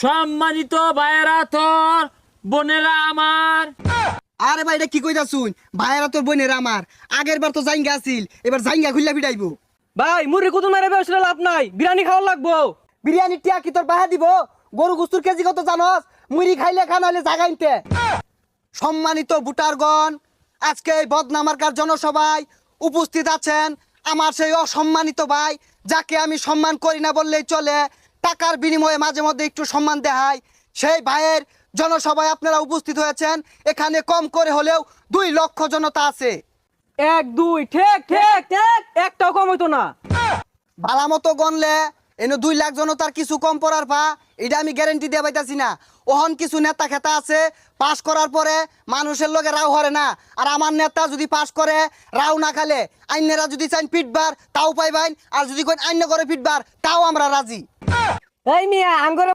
সম্মানিত ভাইয়েরা তোর বোনেরা আমার, আরে ভাই এটা কি কইতা শুন, ভাইয়েরা তোর বোনের আমার, আগের বার তো জাইঙ্গা আছিল, এবার জাইঙ্গা খুললা ফিটাইবো। ভাই মুড়ি কুতুন মারে বসলে লাভ নাই, বিরিয়ানি খাওয়া লাগবো। বিরিয়ানি টিয়া কি তোর বাহা দিব? গরু গুস্তুর কেজি কত জানস? মুড়ি খাইলে খানা হলে জাগাইতে। সম্মানিত ভোটারগণ, আজকে এই বদনামার্কার জনসভায় উপস্থিত আছেন আমার সেই অসম্মানিত ভাই, যাকে আমি সম্মান করি না বললেই চলে, টাকার বিনিময়ে মাঝে মধ্যে একটু সম্মান দেখাই, সেই ভাইয়ের জনসভায় আপনারা উপস্থিত হয়েছেন। এখানে কম করে হলেও 2 লক্ষ জনতা আছে। 1 2 ঠিক ঠিক ঠিক, একটাও কম হইতো না। ভালা মতো গনলে এনে 2 লাখ জনতার কিছু কম পড়ার পা, এটা আমি গ্যারেন্টি দিয়ে পাইতাছি না। ওহন কিছু নেতা খেতা আছে পাস করার পরে মানুষের লগে রাও হরে না, আর আমার নেতা যদি পাস করে রাও না খালে, আইনেরা যদি চাইন পিটবার তাও পাইবেন, আর যদি কোন আইন করে পিটবার তাও আমরা রাজি। এই মিয়া আঙ্গরে